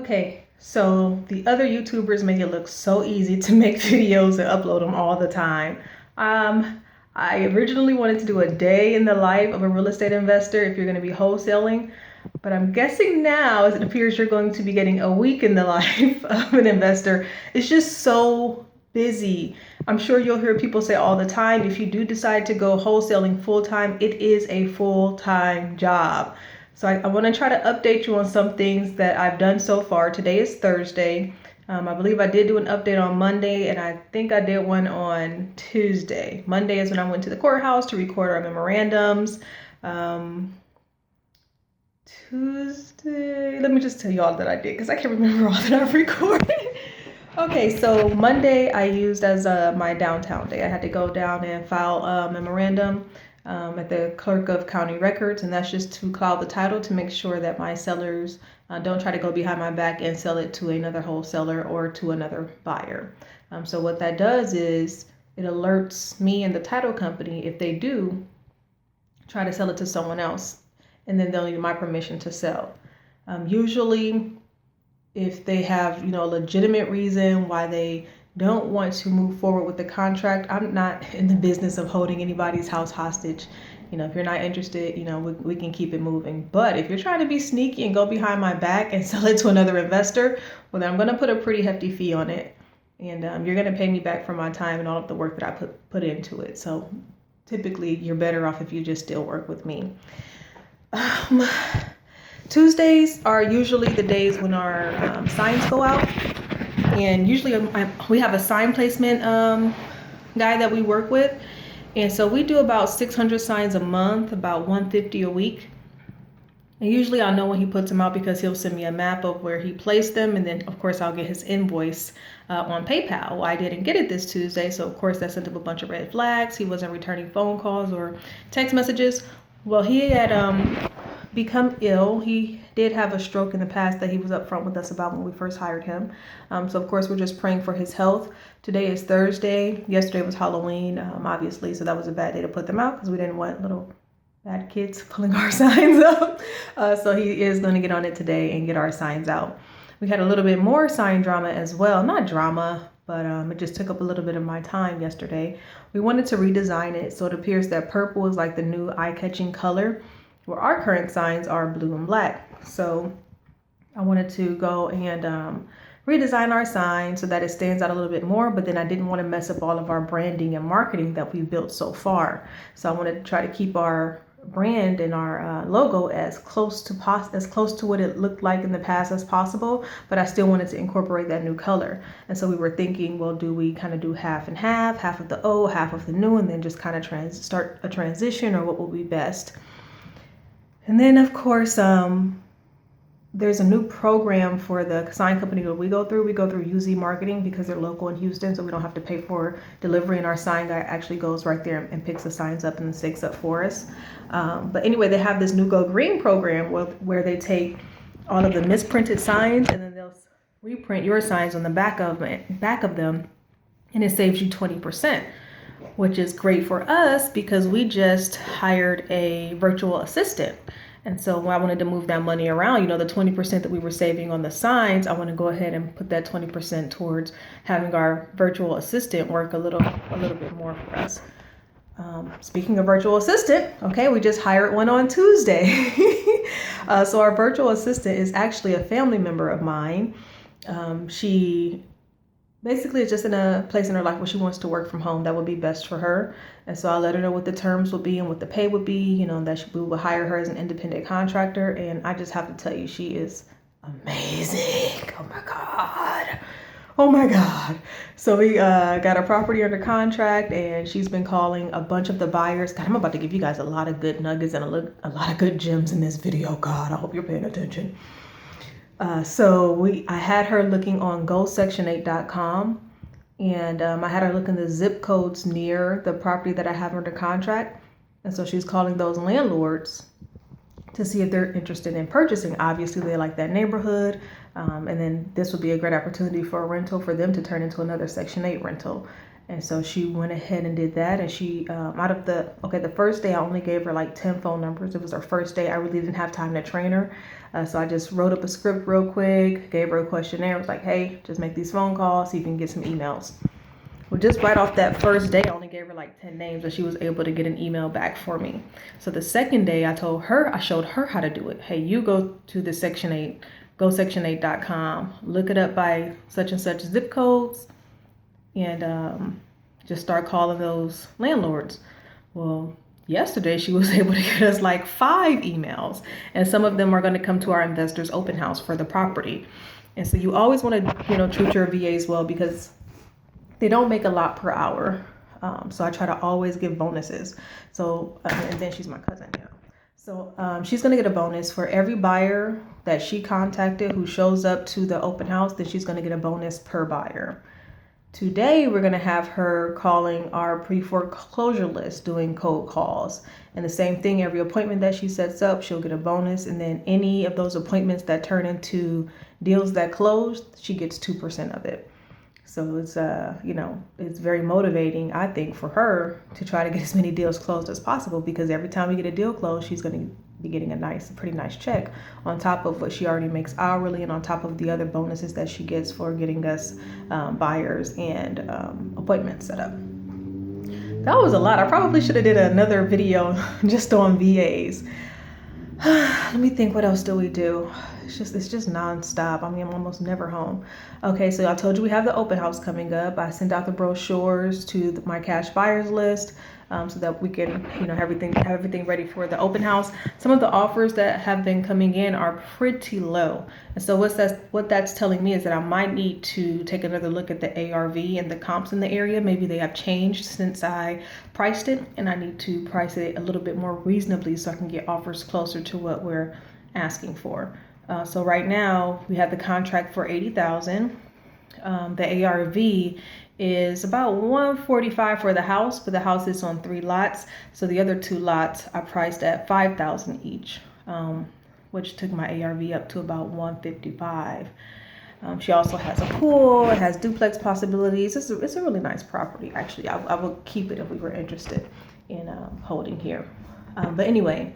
Okay, so the other YouTubers make it look so easy to make videos and upload them all the time. Um, I originally wanted to do a day in the life of a real estate investor if you're going to be wholesaling, but I'm guessing now, as it appears, you're going to be getting a week in the life of an investor. It's just so busy. I'm sure you'll hear people say all the time, if you do decide to go wholesaling full time, it is a full time job. So I want to try to update you on some things that I've done so far. Today is Thursday. I believe I did do an update on Monday, and I think I did one on Tuesday. Monday is when I went to the courthouse to record our memorandums. Tuesday, let me just tell you all that I did because I can't remember all that I've recorded. Okay, so Monday I used as my downtown day. I had to go down and file a memorandum at the clerk of county records, and that's just to cloud the title to make sure that my sellers don't try to go behind my back and sell it to another wholesaler or to another buyer. So what that does is it alerts me and the title company if they do try to sell it to someone else, and then they'll need my permission to sell. Usually if they have, a legitimate reason why they don't want to move forward with the contract. I'm not in the business of holding anybody's house hostage. If you're not interested, we can keep it moving. But if you're trying to be sneaky and go behind my back and sell it to another investor, well, then I'm going to put a pretty hefty fee on it. And you're going to pay me back for my time and all of the work that I put into it. So typically you're better off if you just still work with me. Tuesdays are usually the days when our signs go out, and usually we have a sign placement guy that we work with, and so we do about 600 signs a month, about 150 a week. And usually I'll know when he puts them out because he'll send me a map of where he placed them, and then of course I'll get his invoice on PayPal. Well, I didn't get it this Tuesday, so of course that sent up a bunch of red flags. He wasn't returning phone calls or text messages. Well, he had become ill. He did have a stroke in the past that he was upfront with us about when we first hired him. So of course we're just praying for his health. Today is Thursday. Yesterday was Halloween, obviously, so that was a bad day to put them out because we didn't want little bad kids pulling our signs up. So he is going to get on it today and get our signs out. We had a little bit more sign drama as well. Not drama, but it just took up a little bit of my time yesterday. We wanted to redesign it, so it appears that purple is like the new eye-catching color, where our current signs are blue and black. So I wanted to go and redesign our sign so that it stands out a little bit more, but then I didn't want to mess up all of our branding and marketing that we've built so far. So I wanted to try to keep our brand and our logo as close to what it looked like in the past as possible, but I still wanted to incorporate that new color. And so we were thinking, well, do we kind of do half and half of the old, half of the new, and then just kind of start a transition, or what will be best? And then, of course, there's a new program for the sign company that we go through. We go through UZ Marketing because they're local in Houston, so we don't have to pay for delivery, and our sign guy actually goes right there and picks the signs up and sticks up for us. But anyway, they have this new Go Green program where they take all of the misprinted signs and then they'll reprint your signs on the back of them, and it saves you 20%. Which is great for us because we just hired a virtual assistant. And so when I wanted to move that money around, the 20% that we were saving on the signs, I want to go ahead and put that 20% towards having our virtual assistant work a little bit more for us. Speaking of virtual assistant, okay, we just hired one on Tuesday. So our virtual assistant is actually a family member of mine. She basically, it's just in a place in her life where she wants to work from home. That would be best for her. And so I let her know what the terms would be and what the pay would be, that we would hire her as an independent contractor. And I just have to tell you, she is amazing. Oh my God. Oh my God. So we got a property under contract, and she's been calling a bunch of the buyers. God, I'm about to give you guys a lot of good nuggets and a lot of good gems in this video. God, I hope you're paying attention. So I had her looking on gosection8.com, and I had her look in the zip codes near the property that I have under contract. And so she's calling those landlords to see if they're interested in purchasing. Obviously, they like that neighborhood. And then this would be a great opportunity for a rental for them to turn into another Section 8 rental. And so she went ahead and did that. And she, the first day I only gave her like 10 phone numbers. It was her first day. I really didn't have time to train her. So I just wrote up a script real quick, gave her a questionnaire. I was like, hey, just make these phone calls so you can get some emails. Well, just right off that first day, I only gave her like 10 names and she was able to get an email back for me. So the second day I showed her how to do it. Hey, you go to the Section 8, go section8.com, look it up by such and such zip codes, and just start calling those landlords. Well, yesterday she was able to get us like 5 emails, and some of them are going to come to our investors open house for the property. And so you always want to, treat your VAs well, because they don't make a lot per hour. So I try to always give bonuses. So, and then she's my cousin now. So she's going to get a bonus for every buyer that she contacted who shows up to the open house. Then she's going to get a bonus per buyer. Today, we're going to have her calling our pre-foreclosure list, doing cold calls. And the same thing, every appointment that she sets up, she'll get a bonus. And then any of those appointments that turn into deals that close, she gets 2% of it. So it's, it's very motivating, I think, for her to try to get as many deals closed as possible, because every time we get a deal closed, she's going to be getting a pretty nice check on top of what she already makes hourly, and on top of the other bonuses that she gets for getting us buyers and appointments set up. That was a lot. I probably should have did another video just on VAs. Let me think, what else do we do? It's just nonstop. I mean, I'm almost never home. Okay, so I told you we have the open house coming up. I sent out the brochures to my cash buyers list so that we can, have everything ready for the open house. Some of the offers that have been coming in are pretty low. And so what that's telling me is that I might need to take another look at the ARV and the comps in the area. Maybe they have changed since I priced it, and I need to price it a little bit more reasonably so I can get offers closer to what we're asking for. So right now we have the contract for $80,000. The ARV is about $145 for the house, but the house is on 3 lots. So the other 2 lots I priced at $5,000 each, which took my ARV up to about $155. She also has a pool. It has duplex possibilities. It's a really nice property, actually. I would keep it if we were interested in holding here. But anyway.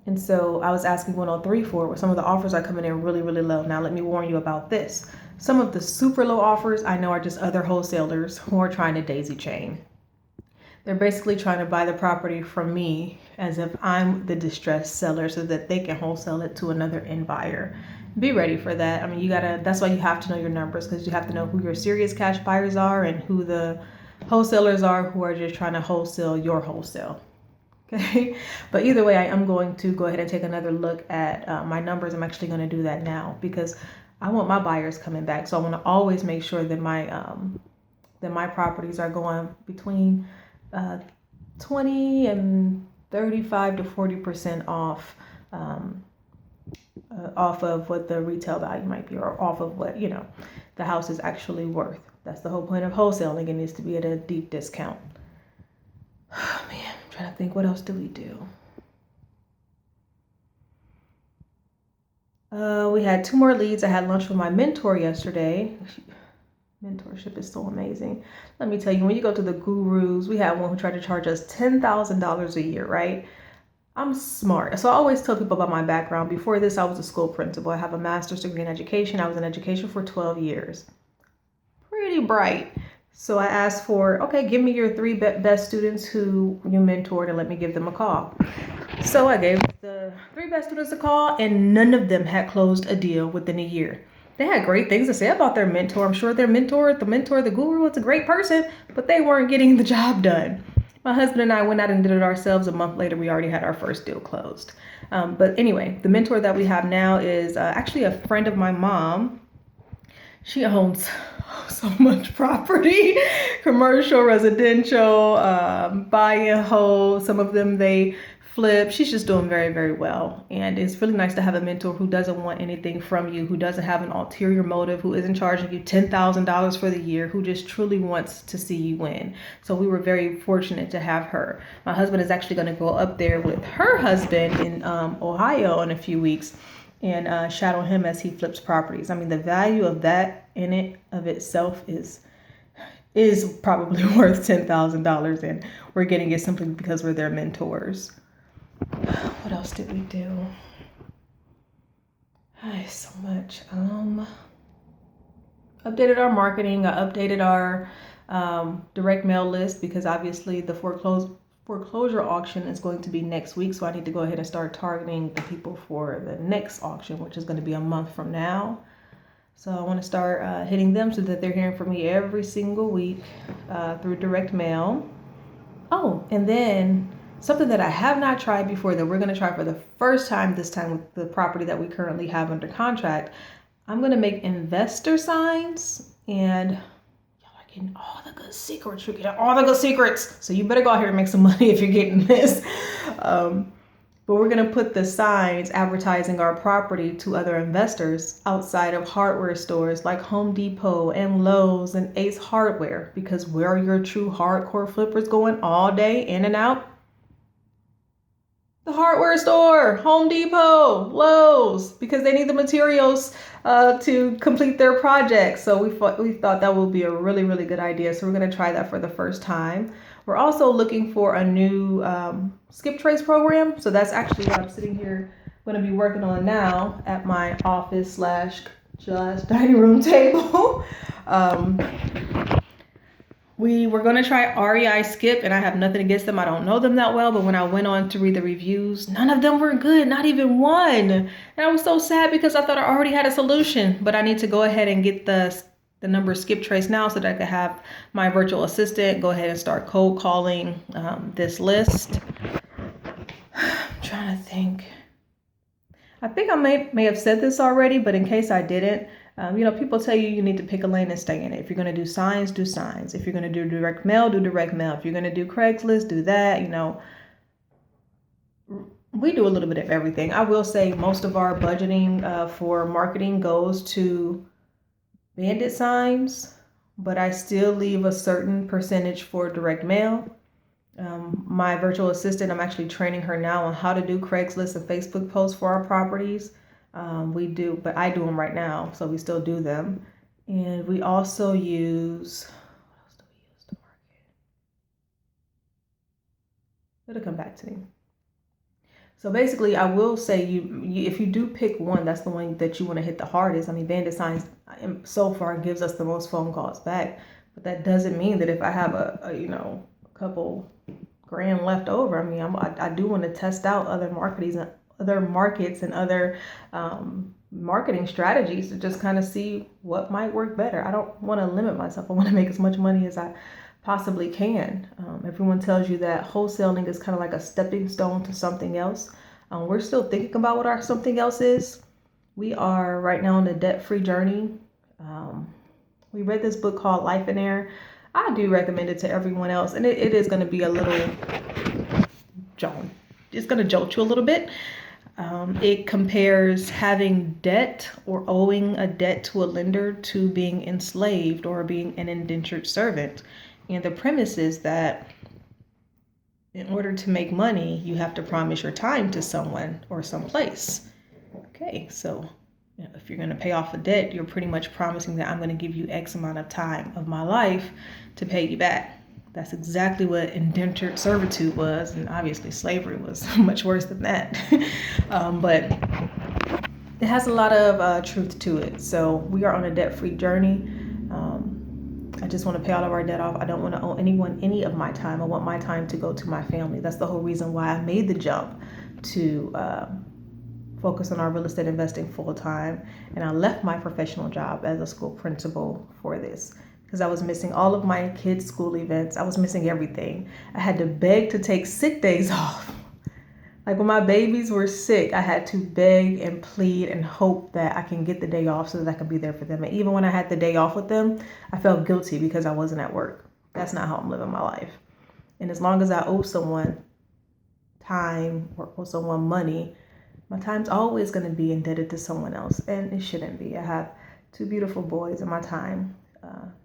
And so I was asking 103 for it. Some of the offers are coming in really, really low. Now, let me warn you about this. Some of the super low offers I know are just other wholesalers who are trying to daisy chain. They're basically trying to buy the property from me as if I'm the distressed seller so that they can wholesale it to another end buyer. Be ready for that. I mean, that's why you have to know your numbers, because you have to know who your serious cash buyers are and who the wholesalers are who are just trying to wholesale your wholesale. Okay, but either way, I am going to go ahead and take another look at my numbers. I'm actually going to do that now because I want my buyers coming back. So I want to always make sure that my properties are going between 20 and 35 to 40% off of what the retail value might be, or off of what the house is actually worth. That's the whole point of wholesaling. It needs to be at a deep discount. Oh, man. Trying to think, what else do we do? We had 2 more leads. I had lunch with my mentor yesterday. Mentorship is so amazing. Let me tell you, when you go to the gurus, we had one who tried to charge us $10,000 a year, right? I'm smart. So I always tell people about my background. Before this, I was a school principal. I have a master's degree in education. I was in education for 12 years. Pretty bright. So I asked for, okay, give me your 3 best students who you mentored and let me give them a call. So I gave the 3 best students a call, and none of them had closed a deal within a year. They had great things to say about their mentor. I'm sure their mentor, the guru, was a great person, but they weren't getting the job done. My husband and I went out and did it ourselves. A month later, we already had our first deal closed. But anyway, the mentor that we have now is actually a friend of my mom. She owns so much property, commercial, residential, buy and hold. Some of them they flip. She's just doing very, very well. And it's really nice to have a mentor who doesn't want anything from you, who doesn't have an ulterior motive, who isn't charging you $10,000 for the year, who just truly wants to see you win. So we were very fortunate to have her. My husband is actually going to go up there with her husband in Ohio in a few weeks and shadow him as he flips properties. I mean, the value of that in it of itself is is probably worth $10,000, and we're getting it simply because we're their mentors. What else did we do? So much. Updated our marketing. I updated our direct mail list because obviously the foreclosure auction is going to be next week. So I need to go ahead and start targeting the people for the next auction, which is going to be a month from now. So I want to start hitting them so that they're hearing from me every single week through direct mail. Oh, and then something that I have not tried before that we're going to try for the first time this time with the property that we currently have under contract. I'm going to make investor signs, and y'all are getting all the good secrets. You're getting all the good secrets. So you better go out here and make some money if you're getting this. But we're going to put the signs advertising our property to other investors outside of hardware stores like Home Depot and Lowe's and Ace Hardware, because where are your true hardcore flippers going all day in and out? The hardware store, Home Depot, Lowe's, because they need the materials to complete their projects. So we thought that would be a really, really good idea. So we're going to try that for the first time. We're also looking for a new skip trace program. So that's actually what I'm sitting here going to be working on now at my office / dining room table. We were going to try REI Skip, and I have nothing against them. I don't know them that well, but when I went on to read the reviews, none of them were good, not even one. And I was so sad because I thought I already had a solution, but I need to go ahead and get the number skip trace now so that I could have my virtual assistant go ahead and start cold calling this list. I'm trying to think. I think I may have said this already, but in case I didn't, people tell you need to pick a lane and stay in it. If you're going to do signs, do signs. If you're going to do direct mail, do direct mail. If you're going to do Craigslist, do that. We do a little bit of everything. I will say most of our budgeting for marketing goes to Bandit signs, but I still leave a certain percentage for direct mail. My virtual assistant, I'm actually training her now on how to do Craigslist and Facebook posts for our properties. We do, but I do them right now, so we still do them. And we also use, what else do we use to market? It'll come back to me. So basically, I will say if you do pick one, that's the one that you want to hit the hardest. I mean, Bandit Signs so far gives us the most phone calls back, but that doesn't mean that if I have a couple grand left over, I mean, I do want to test out other markets and other marketing strategies to just kind of see what might work better. I don't want to limit myself. I want to make as much money as I possibly can. Everyone tells you that wholesaling is kind of like a stepping stone to something else. We're still thinking about what our something else is. We are right now on a debt-free journey. We read this book called Life in Air. I do recommend it to everyone else, and it is going to be a little it's going to jolt you a little bit. It compares having debt or owing a debt to a lender to being enslaved or being an indentured servant. And the premise is that in order to make money, you have to promise your time to someone or someplace. Okay, so if you're going to pay off a debt, you're pretty much promising that I'm going to give you X amount of time of my life to pay you back. That's exactly what indentured servitude was, and obviously slavery was much worse than that. But it has a lot of truth to it. So we are on a debt-free journey. I just want to pay all of our debt off. I don't want to owe anyone any of my time. I want my time to go to my family. That's the whole reason why I made the jump to focus on our real estate investing full time. And I left my professional job as a school principal for this, because I was missing all of my kids' school events. I was missing everything. I had to beg to take sick days off. Like when my babies were sick, I had to beg and plead and hope that I can get the day off so that I can be there for them. And even when I had the day off with them, I felt guilty because I wasn't at work. That's not how I'm living my life. And as long as I owe someone time or owe someone money, my time's always going to be indebted to someone else. And it shouldn't be. I have 2 beautiful boys and my time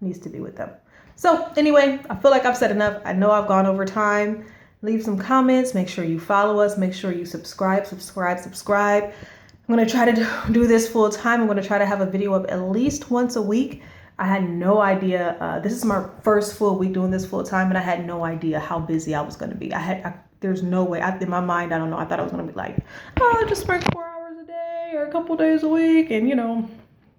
needs to be with them. So anyway, I feel like I've said enough. I know I've gone over time. Leave some comments. Make sure you follow us. Make sure you subscribe. I'm going to try to do this full time. I'm going to try to have a video up at least once a week. I had no idea. This is my first full week doing this full time, and I had no idea how busy I was going to be. There's no way. In my mind, I don't know. I thought I was going to be like, oh, just work 4 hours a day or a couple days a week, and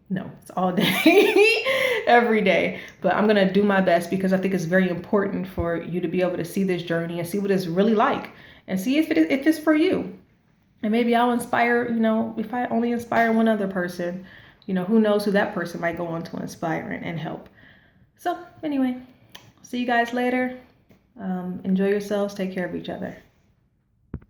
no, it's all day, every day. But I'm going to do my best because I think it's very important for you to be able to see this journey and see what it's really like and see if it's for you. And maybe I'll inspire, if I only inspire one other person, who knows who that person might go on to inspire and help. So anyway, see you guys later. Enjoy yourselves. Take care of each other.